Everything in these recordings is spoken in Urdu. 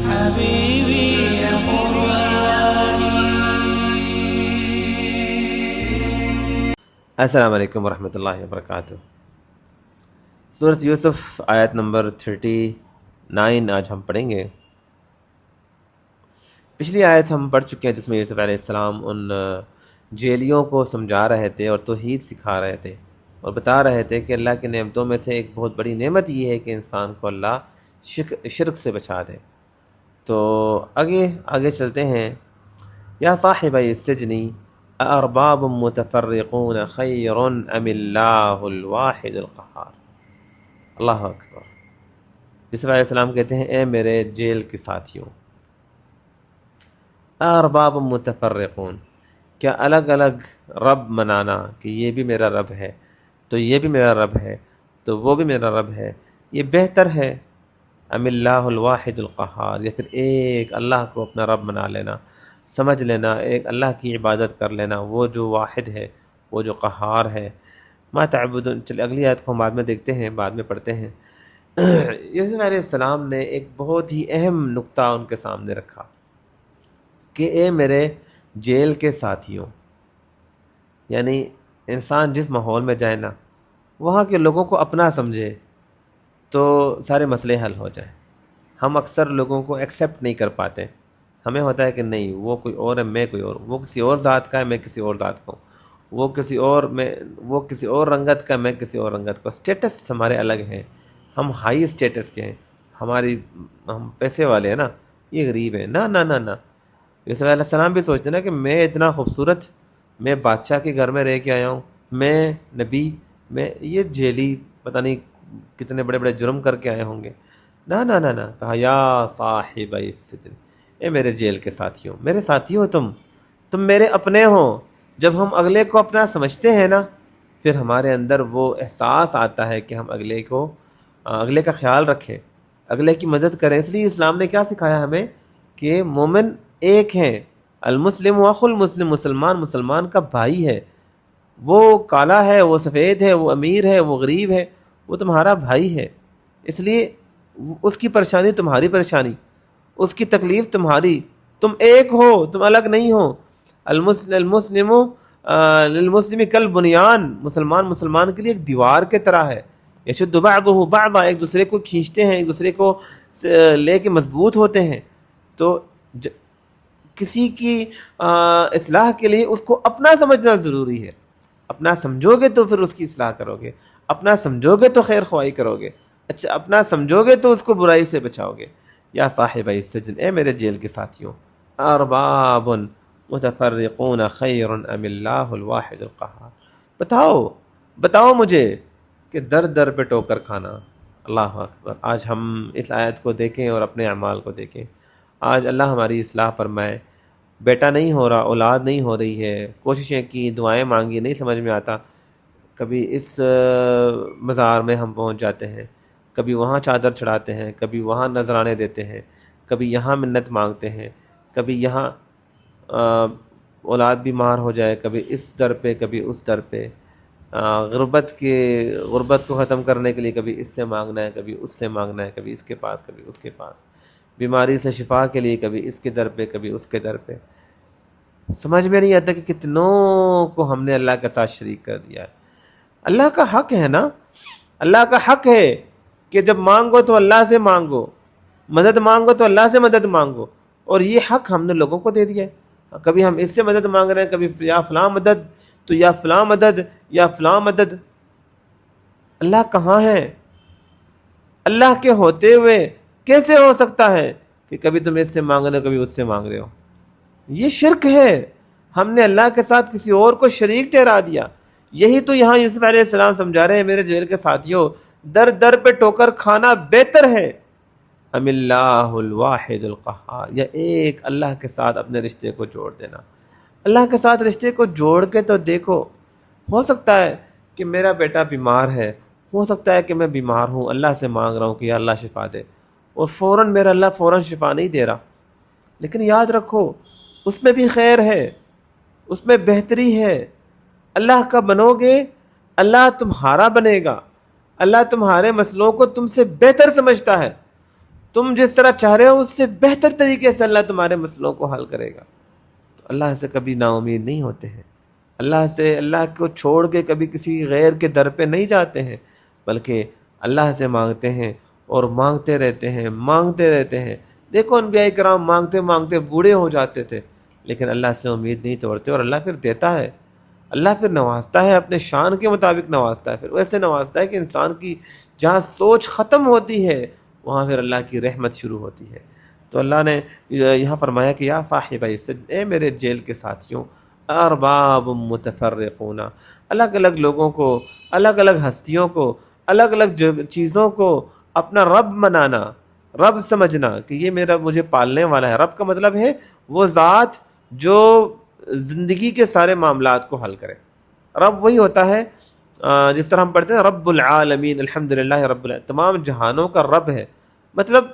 حبيبي يا قرآني. السلام علیکم ورحمۃ اللہ وبرکاتہ۔ سورۃ یوسف آیت نمبر 39 آج ہم پڑھیں گے۔ پچھلی آیت ہم پڑھ چکے ہیں جس میں یوسف علیہ السلام ان جیلیوں کو سمجھا رہے تھے اور توحید سکھا رہے تھے اور بتا رہے تھے کہ اللہ کی نعمتوں میں سے ایک بہت بڑی نعمت یہ ہے کہ انسان کو اللہ شرک سے بچا دے۔ تو آگے چلتے ہیں۔ یا صاحب السجن ارباب متفرقون خیر ام اللہ الواحد القہار۔ اللہ اکبر۔ یوسف علیہ السلام کہتے ہیں اے میرے جیل کے ساتھیوں، ارباب متفرقون، کیا الگ الگ رب منانا کہ یہ بھی میرا رب ہے تو یہ بھی میرا رب ہے تو وہ بھی میرا رب ہے، یہ بہتر ہے ام اللہ الواحد القہار، یا پھر ایک اللہ کو اپنا رب بنا لینا، سمجھ لینا، ایک اللہ کی عبادت کر لینا، وہ جو واحد ہے، وہ جو قہار ہے۔ ما تعبدون، چلے اگلی آیت کو ہم بعد میں دیکھتے ہیں، بعد میں پڑھتے ہیں۔ یوسف علیہ السلام نے ایک بہت ہی اہم نقطہ ان کے سامنے رکھا کہ اے میرے جیل کے ساتھیوں، یعنی انسان جس ماحول میں جائے نا، وہاں کے لوگوں کو اپنا سمجھے تو سارے مسئلے حل ہو جائیں۔ ہم اکثر لوگوں کو ایکسیپٹ نہیں کر پاتے، ہمیں ہوتا ہے کہ نہیں وہ کوئی اور ہے، میں کوئی اور، وہ کسی اور ذات کا ہے، میں کسی اور ذات کا ہوں، وہ کسی اور رنگت کا، میں کسی اور رنگت کا۔ اسٹیٹس ہمارے الگ ہیں، ہم ہائی اسٹیٹس کے ہیں، ہم پیسے والے ہیں نا، یہ غریب ہیں۔ نہ نہ نہ نہ، یوسف علیہ السلام بھی سوچتے نا کہ میں اتنا خوبصورت، میں بادشاہ کے گھر میں رہ کے آیا ہوں، میں نبی، میں یہ جیلی پتہ نہیں کتنے بڑے بڑے جرم کر کے آئے ہوں گے۔ نہ نہ نہ نہ، کہا یا صاحب السجن، اے میرے جیل کے ساتھیوں، میرے ساتھی ہو تم میرے اپنے ہو۔ جب ہم اگلے کو اپنا سمجھتے ہیں نا، پھر ہمارے اندر وہ احساس آتا ہے کہ ہم اگلے کا خیال رکھیں، اگلے کی مدد کریں۔ اس لیے اسلام نے کیا سکھایا ہمیں کہ مومن ایک ہیں، المسلم اخو المسلم، مسلمان کا بھائی ہے، وہ کالا ہے، وہ سفید ہے، وہ امیر ہے، وہ غریب ہے، وہ تمہارا بھائی ہے۔ اس لیے اس کی پریشانی تمہاری پریشانی، اس کی تکلیف تمہاری، تم ایک ہو، تم الگ نہیں ہو۔ المسلم للمسلم کالبنیان، مسلمان کے لیے ایک دیوار کے طرح ہے۔ یشد بعضہ بعضا، ایک دوسرے کو کھینچتے ہیں، ایک دوسرے کو لے کے مضبوط ہوتے ہیں۔ تو کسی کی اصلاح کے لیے اس کو اپنا سمجھنا ضروری ہے۔ اپنا سمجھو گے تو پھر اس کی اصلاح کرو گے، اپنا سمجھو گے تو خیر خواہی کرو گے، اچھا اپنا سمجھو گے تو اس کو برائی سے بچاؤ گے۔ یا صاحب السجن، اے میرے جیل کے ساتھیوں، ارباب متفرقون خیر ام اللہ الواحد القہار، بتاؤ مجھے کہ در در پہ ٹوکر کھانا۔ اللہ اکبر۔ آج ہم اس آیت کو دیکھیں اور اپنے اعمال کو دیکھیں۔ آج اللہ ہماری اصلاح فرمائے، بیٹا نہیں ہو رہا، اولاد نہیں ہو رہی ہے، کوششیں کی، دعائیں مانگی، نہیں سمجھ میں آتا، کبھی اس مزار میں ہم پہنچ جاتے ہیں، کبھی وہاں چادر چڑھاتے ہیں، کبھی وہاں نذرانے دیتے ہیں، کبھی یہاں منت مانگتے ہیں، کبھی یہاں اولاد بیمار ہو جائے، کبھی اس در پہ کبھی اس در پہ، غربت کو ختم کرنے کے لیے کبھی اس سے مانگنا ہے، کبھی اس سے مانگنا ہے، کبھی اس کے پاس کبھی اس کے پاس، بیماری سے شفا کے لیے کبھی اس کے در پہ کبھی اس کے در پہ۔ سمجھ میں نہیں آتا کہ کتنوں کو ہم نے اللہ کے ساتھ شریک کر دیا ہے۔ اللہ کا حق ہے نا، اللہ کا حق ہے کہ جب مانگو تو اللہ سے مانگو، مدد مانگو تو اللہ سے مدد مانگو، اور یہ حق ہم نے لوگوں کو دے دیا ہے۔ کبھی ہم اس سے مدد مانگ رہے ہیں، کبھی یا فلاں مدد، تو یا فلاں مدد یا فلاں مدد۔ اللہ کہاں ہے؟ اللہ کے ہوتے ہوئے کیسے ہو سکتا ہے کہ کبھی تم اس سے مانگ رہے ہو کبھی اس سے مانگ رہے ہو؟ یہ شرک ہے، ہم نے اللہ کے ساتھ کسی اور کو شریک ٹھہرا دیا۔ یہی تو یہاں یوسف علیہ السلام سمجھا رہے ہیں، میرے جیل کے ساتھیوں، در در پہ ٹوکر کھانا بہتر ہے ام اللہ الواحد القہار، یا ایک اللہ کے ساتھ اپنے رشتے کو جوڑ دینا۔ اللہ کے ساتھ رشتے کو جوڑ کے تو دیکھو، ہو سکتا ہے کہ میرا بیٹا بیمار ہے، ہو سکتا ہے کہ میں بیمار ہوں، اللہ سے مانگ رہا ہوں کہ یا اللہ شفا دے، اور فوراً میرا اللہ فوراً شفا نہیں دے رہا، لیکن یاد رکھو اس میں بھی خیر ہے، اس میں بہتری ہے۔ اللہ کا بنو گے، اللہ تمہارا بنے گا، اللہ تمہارے مسئلوں کو تم سے بہتر سمجھتا ہے۔ تم جس طرح چاہ رہے ہو اس سے بہتر طریقے سے اللہ تمہارے مسئلوں کو حل کرے گا۔ تو اللہ سے کبھی نا امید نہیں ہوتے ہیں، اللہ کو چھوڑ کے کبھی کسی غیر کے در پہ نہیں جاتے ہیں، بلکہ اللہ سے مانگتے ہیں اور مانگتے رہتے ہیں۔ دیکھو انبیاء کرام مانگتے مانگتے بوڑھے ہو جاتے تھے، لیکن اللہ سے امید نہیں توڑتے، اور اللہ پھر دیتا ہے، اللہ پھر نوازتا ہے، اپنے شان کے مطابق نوازتا ہے، پھر ویسے نوازتا ہے کہ انسان کی جہاں سوچ ختم ہوتی ہے وہاں پھر اللہ کی رحمت شروع ہوتی ہے۔ تو اللہ نے یہاں فرمایا کہ یا صاحب السجن، اے میرے جیل کے ساتھیوں، ارباب متفرقون، الگ الگ لوگوں کو، الگ الگ ہستیوں کو، الگ الگ چیزوں کو اپنا رب منانا، رب سمجھنا کہ یہ میرا مجھے پالنے والا ہے۔ رب کا مطلب ہے وہ ذات جو زندگی کے سارے معاملات کو حل کرے۔ رب وہی ہوتا ہے جس طرح ہم پڑھتے ہیں رب العالمین الحمدللہ رب العالمین، تمام جہانوں کا رب ہے، مطلب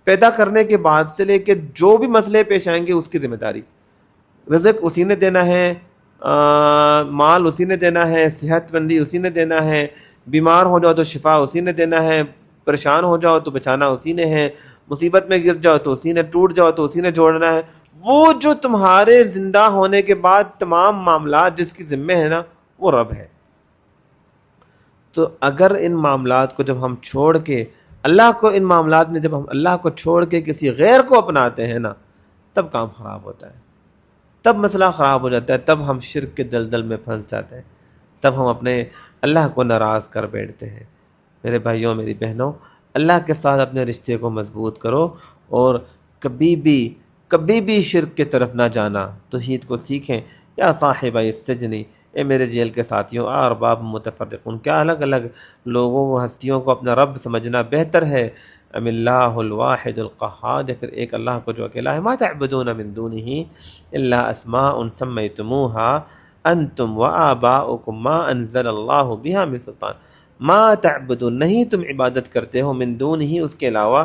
پیدا کرنے کے بعد سے لے کے جو بھی مسئلے پیش آئیں گے اس کی ذمہ داری، رزق اسی نے دینا ہے، مال اسی نے دینا ہے، صحت مندی اسی نے دینا ہے، بیمار ہو جاؤ تو شفا اسی نے دینا ہے، پریشان ہو جاؤ تو بچانا اسی نے ہے، مصیبت میں گر جاؤ تو اسی نے، ٹوٹ جاؤ تو اسی نے جوڑنا ہے۔ وہ جو تمہارے زندہ ہونے کے بعد تمام معاملات جس کی ذمہ ہے نا، وہ رب ہے۔ تو اگر ان معاملات کو جب ہم چھوڑ کے اللہ کو، ان معاملات میں جب ہم اللہ کو چھوڑ کے کسی غیر کو اپناتے ہیں نا، تب کام خراب ہوتا ہے، تب مسئلہ خراب ہو جاتا ہے، تب ہم شرک کے دلدل میں پھنس جاتے ہیں، تب ہم اپنے اللہ کو ناراض کر بیٹھتے ہیں۔ میرے بھائیوں میری بہنوں، اللہ کے ساتھ اپنے رشتے کو مضبوط کرو، اور کبھی بھی شرک کی طرف نہ جانا، توحید کو سیکھیں۔ یا صاحب السجن، اے میرے جیل کے ساتھیوں، ارباب متفرقون، کیا الگ الگ لوگوں و ہستیوں کو اپنا رب سمجھنا بہتر ہے، ام اللہ الواحد القہار، یا پھر ایک اللہ کو جو اکیلا ہے، ما تعبدون من دونہ الا اسماء سمیتموها انتم وآباؤکم ما انزل اللہ بها من سلطان، ما تعبدون، نہیں تم عبادت کرتے ہو، من دونہ، اس کے علاوہ،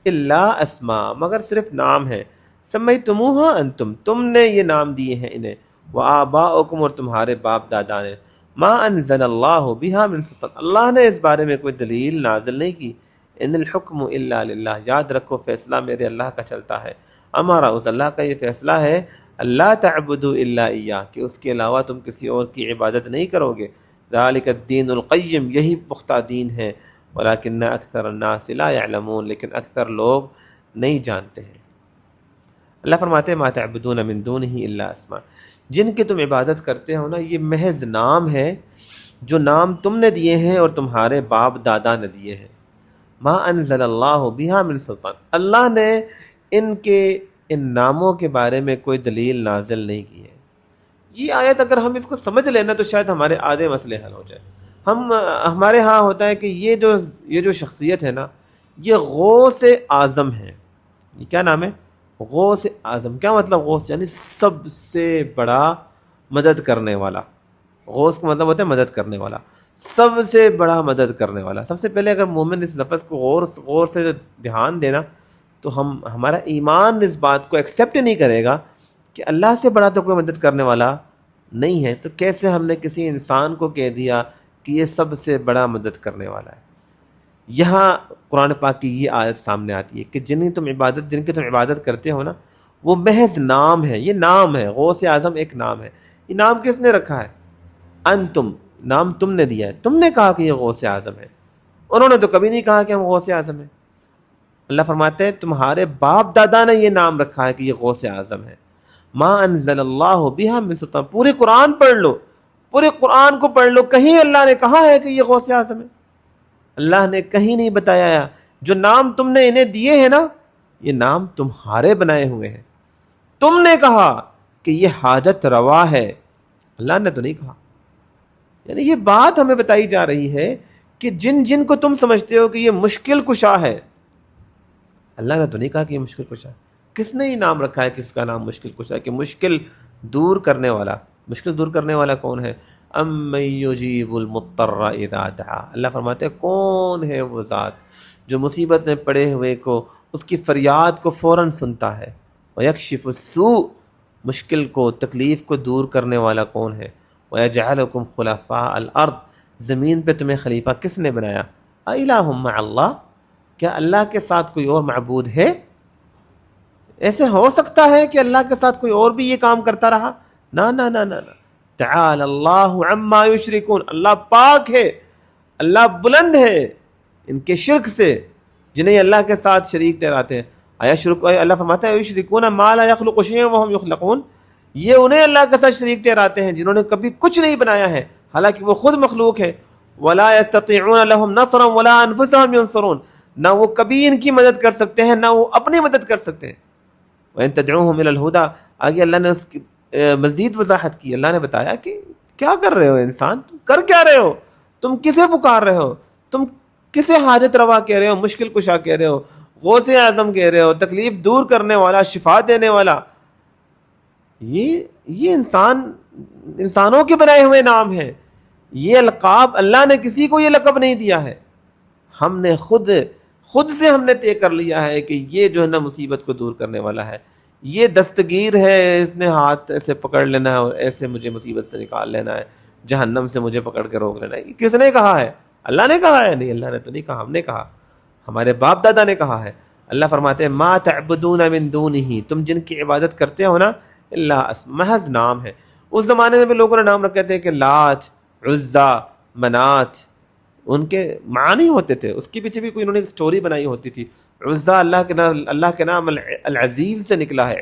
الا اسماء، مگر صرف نام ہے، سمیتموها انتم، تم نے یہ نام دیے ہیں انہیں، وآباؤکم، اور تمہارے باپ دادا نے، ما انزل اللہ بها من سلطان، اللہ نے اس بارے میں کوئی دلیل نازل نہیں کی، ان الحکم الا للہ، یاد رکھو فیصلہ میرے اللہ کا چلتا ہے، ہمارا اس اللہ کا یہ فیصلہ ہے، اللہ تعبدوا الا ایاہ، کہ اس کے علاوہ تم کسی اور کی عبادت نہیں کرو گے، ذالک الدین القیم، یہی پختہ دین ہے، ولکن اکثر الناس لا یعلمون، لیکن اکثر لوگ نہیں جانتے ہیں۔ اللہ فرماتے ہیں ما تعبدون من دونہ الا اسماء، جن کی تم عبادت کرتے ہو نا، یہ محض نام ہے، جو نام تم نے دیے ہیں اور تمہارے باپ دادا نے دیے ہیں، ما انزل اللہ بها من سلطان، اللہ نے ان ناموں کے بارے میں کوئی دلیل نازل نہیں کی ہے۔ یہ آیت اگر ہم اس کو سمجھ لینا تو شاید ہمارے آدھے مسئلے حل ہو جائے۔ ہمارے ہاں ہوتا ہے کہ یہ جو شخصیت ہے نا، یہ غوث اعظم ہے۔ یہ کیا نام ہے؟ غوث اعظم۔ کیا مطلب غوث؟ یعنی سب سے بڑا مدد کرنے والا۔ غوث کا مطلب ہوتا ہے مدد کرنے والا، سب سے بڑا مدد کرنے والا۔ سب سے پہلے اگر مومن اس لفظ کو غور سے دھیان دینا تو ہمارا ایمان اس بات کو ایکسیپٹ نہیں کرے گا کہ اللہ سے بڑا تو کوئی مدد کرنے والا نہیں ہے، تو کیسے ہم نے کسی انسان کو کہہ دیا کہ یہ سب سے بڑا مدد کرنے والا ہے؟ یہاں قرآن پاک کی یہ آیت سامنے آتی ہے کہ جن کی تم عبادت کرتے ہو نا، وہ محض نام ہے، یہ نام ہے، غوث اعظم ایک نام ہے۔ یہ نام کس نے رکھا ہے؟ انتم، نام تم نے دیا ہے، تم نے کہا کہ یہ غوث اعظم ہے، انہوں نے تو کبھی نہیں کہا کہ ہم غوث اعظم ہیں۔ اللہ فرماتے ہیں تمہارے باپ دادا نے یہ نام رکھا ہے کہ یہ غوث اعظم ہے۔ ما انزل اللہ بها من سلطان، پورے قرآن پڑھ لو، پورے قرآن کو پڑھ لو، کہیں اللہ نے کہا ہے کہ یہ غوث اعظم ہے؟ اللہ نے کہیں نہیں بتایا۔ جو نام تم نے انہیں دیے ہیں نا، یہ نام تمہارے بنائے ہوئے ہیں، تم نے کہا کہ یہ حاجت روا ہے، اللہ نے تو نہیں کہا۔ یعنی یہ بات ہمیں بتائی جا رہی ہے کہ جن کو تم سمجھتے ہو کہ یہ مشکل کشا ہے، اللہ نے تو نہیں کہا کہ یہ مشکل کشا ہے۔ کس نے یہ نام رکھا ہے کس کا نام مشکل کشا ہے؟ کہ مشکل دور کرنے والا۔ مشکل دور کرنے والا کون ہے؟ امن یجیب المضطر اذا دعا، اللہ فرماتے ہیں کون ہے وہ ذات جو مصیبت میں پڑے ہوئے کو، اس کی فریاد کو فوراً سنتا ہے۔ ویکشف السوء، مشکل کو، تکلیف کو دور کرنے والا کون ہے؟ ویجعلکم خلفاء الارض، زمین پہ تمہیں خلیفہ کس نے بنایا؟ اِلٰہٌ مع اللہ، کیا اللہ کے ساتھ کوئی اور معبود ہے؟ ایسے ہو سکتا ہے کہ اللہ کے ساتھ کوئی اور بھی یہ کام کرتا رہا؟ نہ نہ نہ نہ نہ، تعالی اللہ عما یشرکون، اللہ پاک ہے، اللہ بلند ہے ان کے شرک سے جنہیں اللہ کے ساتھ شریک ٹھہراتے ہیں۔ اللہ فرماتا ہے یشرکون ما لا یخلق شیئا وهم یخلقون، یہ انہیں اللہ کے ساتھ شریک ٹھہراتے ہیں جنہوں نے کبھی کچھ نہیں بنایا ہے حالانکہ وہ خود مخلوق ہے۔ ولا یستطيعون لهم نصرا ولا انفسهم ينصرون، نہ وہ کبھی ان کی مدد کر سکتے ہیں نہ وہ اپنی مدد کر سکتے ہیں۔ وَإِن تَدْعُوهُمْ إِلَى الْهُدَىٰ، آگے اللہ نے اس کی مزید وضاحت کی، اللہ نے بتایا کہ کیا کر رہے ہو انسان، تم کر کیا رہے ہو، تم کسے پکار رہے ہو، تم کسے حاجت روا کہہ رہے ہو، مشکل کشا کہہ رہے ہو، غوث اعظم کہہ رہے ہو، تکلیف دور کرنے والا، شفا دینے والا۔ یہ انسانوں کے بنائے ہوئے نام ہیں، یہ القاب اللہ نے کسی کو یہ لقب نہیں دیا ہے، ہم نے خود سے ہم نے طے کر لیا ہے کہ یہ جو ہے نا مصیبت کو دور کرنے والا ہے، یہ دستگیر ہے، اس نے ہاتھ ایسے پکڑ لینا ہے اور ایسے مجھے مصیبت سے نکال لینا ہے، جہنم سے مجھے پکڑ کے روک لینا ہے۔ یہ کس نے کہا ہے؟ اللہ نے کہا ہے؟ نہیں، اللہ نے تو نہیں کہا، ہم نے کہا، ہمارے باپ دادا نے کہا ہے۔ اللہ فرماتے ہیں ما تعبدون من دونہ، تم جن کی عبادت کرتے ہو نا، اللہ محض نام ہے۔ اس زمانے میں بھی لوگوں نے نام رکھے تھے کہ لات، عزا، منات، ان کے معنی ہوتے تھے، اس کے پیچھے بھی کوئی انہوں نے ایک سٹوری بنائی ہوتی تھی۔ عزا اللہ کے نام العزیز سے نکلا ہے،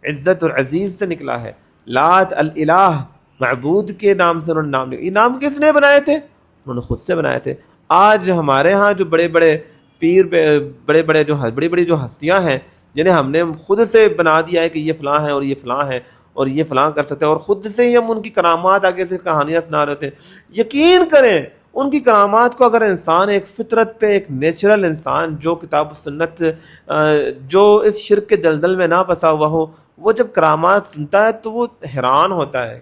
عزت اور عزیز سے نکلا ہے۔ لات الالہ، معبود کے نام سے انہوں نے نام لیا۔ یہ نام کس نے بنائے تھے؟ انہوں نے خود سے بنائے تھے۔ آج ہمارے ہاں جو بڑے بڑے پیر، بڑی بڑی جو ہستیاں ہیں جنہیں ہم نے خود سے بنا دیا ہے کہ یہ فلاں ہے اور یہ فلاں ہے اور یہ فلاں کر سکتے ہیں، اور خود سے ہی ہم ان کی کرامات آگے سے کہانیاں سنا رہے تھے۔ یقین کریں ان کی کرامات کو اگر انسان ایک فطرت پہ، ایک نیچرل انسان جو کتاب و سنت، جو اس شرک کے دلدل میں نہ پھنسا ہوا ہو، وہ جب کرامات سنتا ہے تو وہ حیران ہوتا ہے،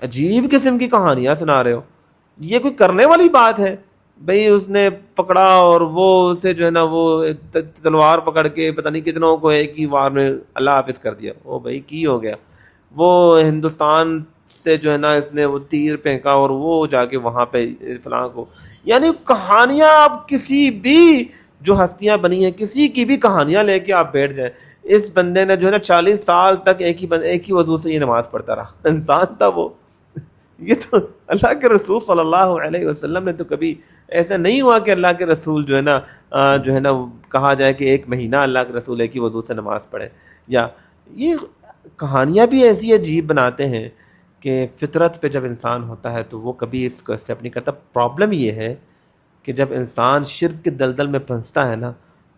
عجیب قسم کی کہانیاں سنا رہے ہو، یہ کوئی کرنے والی بات ہے؟ بھئی اس نے پکڑا اور وہ اسے جو ہے نا وہ تلوار پکڑ کے پتہ نہیں کتنوں کو ایک ہی وار میں اللہ حافظ کر دیا۔ او بھئی کی ہو گیا؟ وہ ہندوستان سے جو ہے نا اس نے وہ تیر پھینکا اور وہ جا کے وہاں پہ فلاں کو، یعنی کہانیاں آپ کسی بھی جو ہستیاں بنی ہیں کسی کی بھی کہانیاں لے کے آپ بیٹھ جائیں۔ اس بندے نے جو ہے نا 40 سال تک ایک ہی وضو سے یہ نماز پڑھتا رہا، انسان تھا وہ۔ یہ تو اللہ کے رسول صلی اللہ علیہ وسلم نے تو کبھی ایسا نہیں ہوا کہ اللہ کے رسول جو ہے نا کہا جائے کہ 1 مہینہ اللہ کے رسول ایک ہی وضو سے نماز پڑھے۔ یا یہ کہانیاں بھی ایسی عجیب بناتے ہیں کہ فطرت پہ جب انسان ہوتا ہے تو وہ کبھی اس کو ایکسیپٹ نہیں کرتا۔ پرابلم یہ ہے کہ جب انسان شرک کے دلدل میں پھنستا ہے نا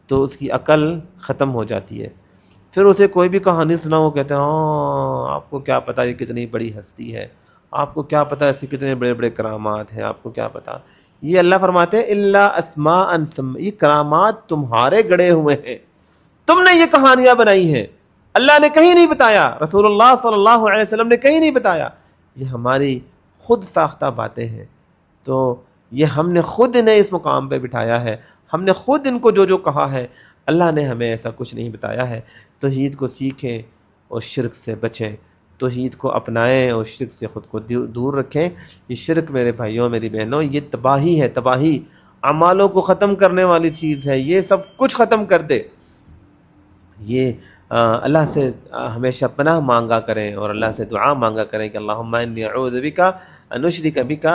تو اس کی عقل ختم ہو جاتی ہے، پھر اسے کوئی بھی کہانی سنا وہ کہتے ہیں ہاں آپ کو کیا پتہ یہ کتنی بڑی ہستی ہے، آپ کو کیا پتہ اس کے کتنے بڑے بڑے کرامات ہیں، آپ کو کیا پتہ۔ یہ اللہ فرماتے ہیں الا اسماء، یہ کرامات تمہارے گڑے ہوئے ہیں، تم نے یہ کہانیاں بنائی ہیں، اللہ نے کہیں نہیں بتایا، رسول اللہ صلی اللہ علیہ وسلم نے کہیں نہیں بتایا، یہ ہماری خود ساختہ باتیں ہیں۔ تو یہ ہم نے خود انہیں اس مقام پہ بٹھایا ہے، ہم نے خود ان کو جو کہا ہے، اللہ نے ہمیں ایسا کچھ نہیں بتایا ہے۔ توحید کو سیکھیں اور شرک سے بچیں، توحید کو اپنائیں اور شرک سے خود کو دور رکھیں۔ یہ شرک میرے بھائیوں میری بہنوں یہ تباہی ہے، تباہی، اعمالوں کو ختم کرنے والی چیز ہے، یہ سب کچھ ختم کر دے۔ یہ اللہ سے ہمیشہ پناہ مانگا کریں اور اللہ سے دعا مانگا کریں کہ اللہم انی اعوذ بک ان اشرک بک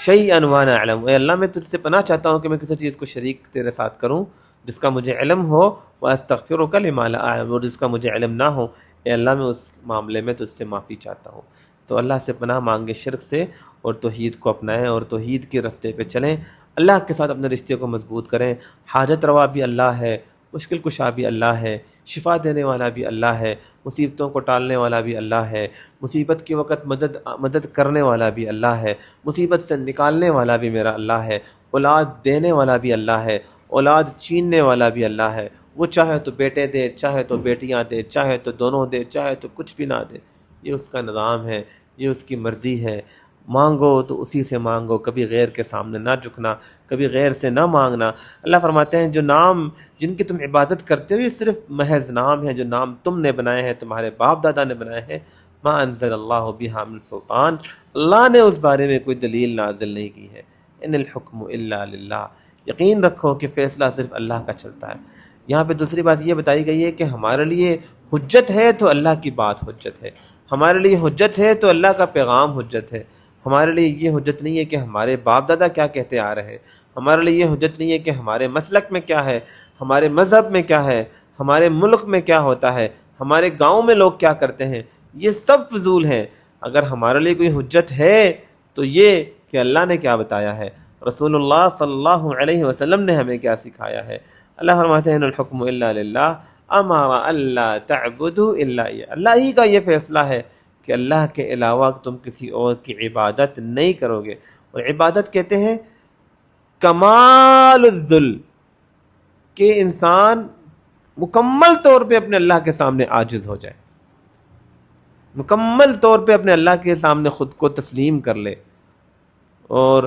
شیئا وانا اعلم، اے اللہ میں تجھ سے پناہ چاہتا ہوں کہ میں کسی چیز کو شریک تیرے ساتھ کروں جس کا مجھے علم ہو، واستغفرک لما لا اعلم، اور جس کا مجھے علم نہ ہو، اے اللہ میں اس معاملے میں تجھ سے معافی چاہتا ہوں۔ تو اللہ سے پناہ مانگے شرک سے اور توحید کو اپنائیں اور توحید کے راستے پہ چلیں، اللہ کے ساتھ اپنے رشتے کو مضبوط کریں۔ حاجت روا بھی اللہ ہے، مشکل کشا بھی اللہ ہے، شفا دینے والا بھی اللہ ہے، مصیبتوں کو ٹالنے والا بھی اللہ ہے، مصیبت کے وقت مدد کرنے والا بھی اللہ ہے، مصیبت سے نکالنے والا بھی میرا اللہ ہے، اولاد دینے والا بھی اللہ ہے، اولاد چھیننے والا بھی اللہ ہے۔ وہ چاہے تو بیٹے دے، چاہے تو بیٹیاں دے، چاہے تو دونوں دے، چاہے تو کچھ بھی نہ دے، یہ اس کا نظام ہے، یہ اس کی مرضی ہے۔ مانگو تو اسی سے مانگو، کبھی غیر کے سامنے نہ جھکنا، کبھی غیر سے نہ مانگنا۔ اللہ فرماتے ہیں جو نام جن کی تم عبادت کرتے ہو یہ صرف محض نام ہے، جو نام تم نے بنائے ہیں، تمہارے باپ دادا نے بنائے ہیں۔ ما انزل اللہ بہا من سلطان، اللہ نے اس بارے میں کوئی دلیل نازل نہیں کی ہے۔ ان الحکم الا للہ، یقین رکھو کہ فیصلہ صرف اللہ کا چلتا ہے۔ یہاں پہ دوسری بات یہ بتائی گئی ہے کہ ہمارے لیے حجت ہے تو اللہ کی بات حجت ہے، ہمارے لیے حجت ہے تو اللہ کا پیغام حجت ہے۔ ہمارے لیے یہ حجت نہیں ہے کہ ہمارے باپ دادا کیا کہتے آ رہے ہیں، ہمارے لیے یہ حجت نہیں ہے کہ ہمارے مسلک میں کیا ہے، ہمارے مذہب میں کیا ہے، ہمارے ملک میں کیا ہوتا ہے، ہمارے گاؤں میں لوگ کیا کرتے ہیں، یہ سب فضول ہیں۔ اگر ہمارے لیے کوئی حجت ہے تو یہ کہ اللہ نے کیا بتایا ہے، رسول اللہ صلی اللہ علیہ وسلم نے ہمیں کیا سکھایا ہے۔ اللہ فرماتے ہیں ان الحکم الا للہ امر اللہ تعبدوا الا ایہ، اللہ ہی کا یہ فیصلہ ہے کہ اللہ کے علاوہ تم کسی اور کی عبادت نہیں کرو گے۔ اور عبادت کہتے ہیں کمال الذل، کہ انسان مکمل طور پہ اپنے اللہ کے سامنے عاجز ہو جائے، مکمل طور پہ اپنے اللہ کے سامنے خود کو تسلیم کر لے۔ اور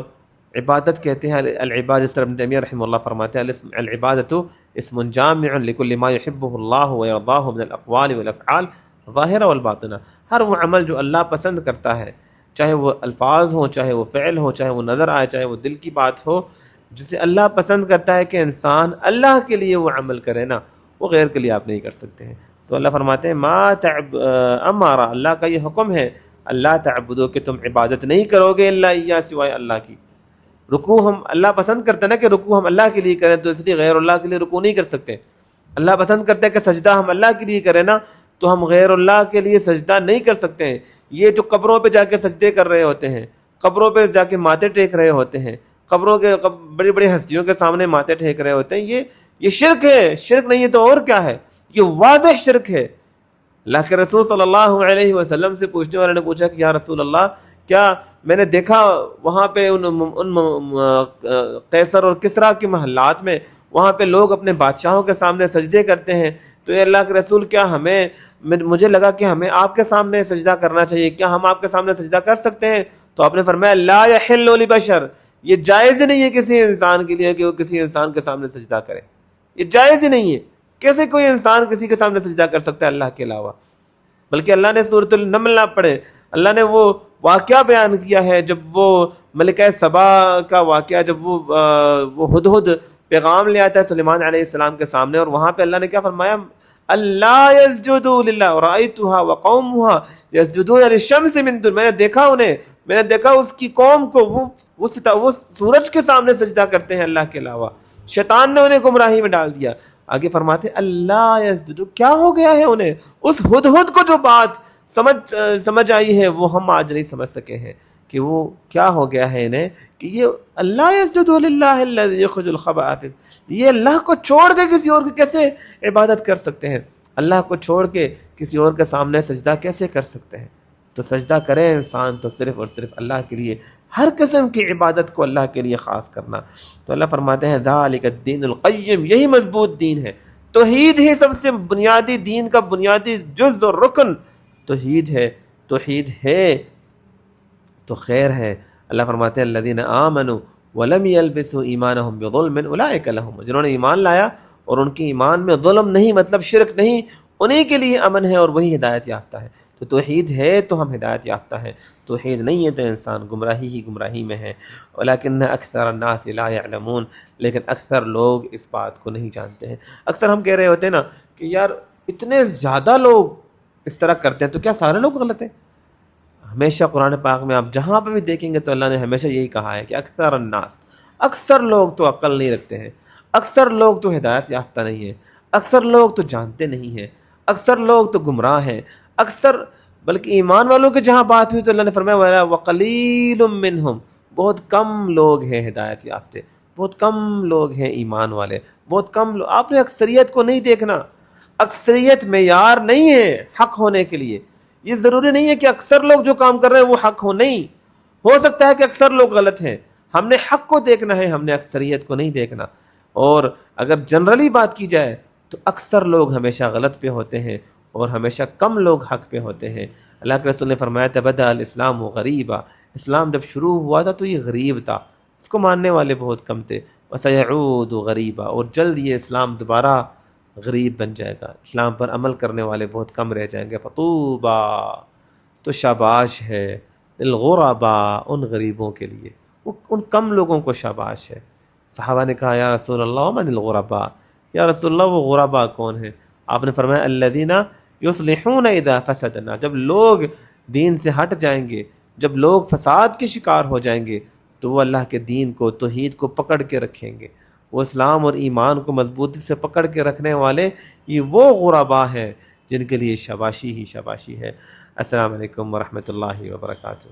عبادت کہتے ہیں العبادۃ، ابن تیمیہ رحمہ اللہ فرماتے ہیں العبادۃ اسم جامع لکل ما یحبہ اللہ ویرضاہ من الاقوال والافعال ظاہرہ والباطنہ، ہر وہ عمل جو اللہ پسند کرتا ہے، چاہے وہ الفاظ ہوں، چاہے وہ فعل ہو، چاہے وہ نظر آئے، چاہے وہ دل کی بات ہو، جسے اللہ پسند کرتا ہے کہ انسان اللہ کے لیے وہ عمل کرے نا، وہ غیر کے لیے آپ نہیں کر سکتے ہیں۔ تو اللہ فرماتے ہیں امارا، اللہ کا یہ حکم ہے اللہ تعبدو، کہ تم عبادت نہیں کرو گے الا ایہ، سوائے اللہ کی۔ رکوع ہم اللہ پسند کرتے ہیں نا کہ رکوع ہم اللہ کے لیے کریں، تو اس لیے غیر اللہ کے لیے رکوع نہیں کر سکتے۔ اللہ پسند کرتے ہیں کہ سجدہ ہم اللہ کے لیے کریں نا، تو ہم غیر اللہ کے لیے سجدہ نہیں کر سکتے ہیں۔ یہ جو قبروں پہ جا کے سجدے کر رہے ہوتے ہیں، قبروں پہ جا کے ماتھے ٹیک رہے ہوتے ہیں، قبروں کے بڑی بڑی ہستیوں کے سامنے ماتھے ٹیک رہے ہوتے ہیں، یہ شرک ہے۔ شرک نہیں ہے تو اور کیا ہے؟ یہ واضح شرک ہے۔ اللہ کے رسول صلی اللہ علیہ وسلم سے پوچھنے والے نے پوچھا کہ یا رسول اللہ، کیا میں نے دیکھا وہاں پہ ان قیصر اور کسریٰ کے محلات میں وہاں پہ لوگ اپنے بادشاہوں کے سامنے سجدے کرتے ہیں، تو اے اللہ کے رسول کیا مجھے لگا کہ ہمیں آپ کے سامنے سجدہ کرنا چاہیے، کیا ہم آپ کے سامنے سجدہ کر سکتے ہیں؟ تو آپ نے فرمایا لا یحل لبشر، یہ جائز ہی نہیں ہے کسی انسان کے لیے کہ وہ کسی انسان کے سامنے سجدہ کرے، یہ جائز ہی نہیں ہے۔ کیسے کوئی انسان کسی کے سامنے سجدہ کر سکتا ہے اللہ کے علاوہ؟ بلکہ اللہ نے سورۃ النمل نہ پڑھے، اللہ نے وہ واقعہ بیان کیا ہے جب وہ ملکہ سبا کا واقعہ، جب وہ ہدہد پیغام لے آتا ہے سلیمان علیہ السلام کے سامنے، اور وہاں پہ اللہ نے کیا فرمایا؟ اللہ یسجدوا للہ ورأیتها وقومها یسجدون للشمس من دون، میں نے دیکھا اس کی قوم کو وہ سورج کے سامنے سجدہ کرتے ہیں اللہ کے علاوہ۔ شیطان نے انہیں گمراہی میں ڈال دیا۔ آگے فرماتے اللہ یسجدوا، کیا ہو گیا ہے انہیں؟ اس ہدہد کو جو بات سمجھ آئی ہے وہ ہم آج نہیں سمجھ سکے ہیں کہ وہ کیا ہو گیا ہے انہیں، کہ یہ اللہ یسجدوا للہ الذی یخرج الخبء، یہ اللہ کو چھوڑ کے کسی اور کی کیسے عبادت کر سکتے ہیں؟ اللہ کو چھوڑ کے کسی اور کے سامنے سجدہ کیسے کر سکتے ہیں؟ تو سجدہ کرے انسان تو صرف اور صرف اللہ کے لیے، ہر قسم کی عبادت کو اللہ کے لیے خاص کرنا۔ تو اللہ فرماتے ہیں ذالک الدین القیم، یہی مضبوط دین ہے۔ توحید ہی سب سے بنیادی دین کا بنیادی جز اور رکن توحید ہے۔ توحید ہے تو خیر ہے۔ اللہ فرماتے ہیں الذین آمنوا ولم یلبسوا ایمانہم بظلم اولئک لہم، جنہوں نے ایمان لایا اور ان کے ایمان میں ظلم نہیں، مطلب شرک نہیں، انہی کے لیے امن ہے اور وہی ہدایت یافتہ ہے۔ تو توحید ہے تو ہم ہدایت یافتہ ہیں، توحید نہیں ہے تو انسان گمراہی ہی گمراہی میں ہے۔ ولیکن اکثر الناس لا یعلمون، لیکن اکثر لوگ اس بات کو نہیں جانتے ہیں۔ اکثر ہم کہہ رہے ہوتے ہیں نا کہ یار اتنے زیادہ لوگ اس طرح کرتے ہیں تو کیا سارے لوگ غلط ہیں؟ ہمیشہ قرآن پاک میں آپ جہاں پہ بھی دیکھیں گے تو اللہ نے ہمیشہ یہی کہا ہے کہ اکثر الناس، اکثر لوگ تو عقل نہیں رکھتے ہیں، اکثر لوگ تو ہدایت یافتہ نہیں ہیں، اکثر لوگ تو جانتے نہیں ہیں، اکثر لوگ تو گمراہ ہیں، اکثر بلکہ ایمان والوں کے جہاں بات ہوئی تو اللہ نے فرمایا وقلیل منہم، بہت کم لوگ ہیں ہدایت یافتہ، بہت کم لوگ ہیں ایمان والے، بہت کم لوگ۔ آپ نے اکثریت کو نہیں دیکھنا، اکثریت معیار نہیں ہے حق ہونے کے لیے۔ یہ ضروری نہیں ہے کہ اکثر لوگ جو کام کر رہے ہیں وہ حق ہو، نہیں، ہو سکتا ہے کہ اکثر لوگ غلط ہیں۔ ہم نے حق کو دیکھنا ہے، ہم نے اکثریت کو نہیں دیکھنا۔ اور اگر جنرلی بات کی جائے تو اکثر لوگ ہمیشہ غلط پہ ہوتے ہیں اور ہمیشہ کم لوگ حق پہ ہوتے ہیں۔ اللہ کے رسول نے فرمایا تبدأ الاسلام غریبا، اسلام جب شروع ہوا تھا تو یہ غریب تھا، اس کو ماننے والے بہت کم تھے، وسيعود غریبا، اور جلد یہ اسلام دوبارہ غریب بن جائے گا، اسلام پر عمل کرنے والے بہت کم رہ جائیں گے۔ فطوبا، تو شاباش ہے، للغرباء، ان غریبوں کے لیے، ان کم لوگوں کو شاباش ہے۔ صحابہ نے کہا یا رسول اللہ من الغرباء، یا رسول اللہ وہ غرباء کون ہیں؟ آپ نے فرمایا الذین یصلحون اذا فسد الناس، جب لوگ دین سے ہٹ جائیں گے، جب لوگ فساد کے شکار ہو جائیں گے تو وہ اللہ کے دین کو، توحید کو پکڑ کے رکھیں گے، وہ اسلام اور ایمان کو مضبوطی سے پکڑ کے رکھنے والے یہ وہ غرباء ہیں جن کے لیے شاباشی ہی شاباشی ہے۔ السلام علیکم ورحمۃ اللہ وبرکاتہ۔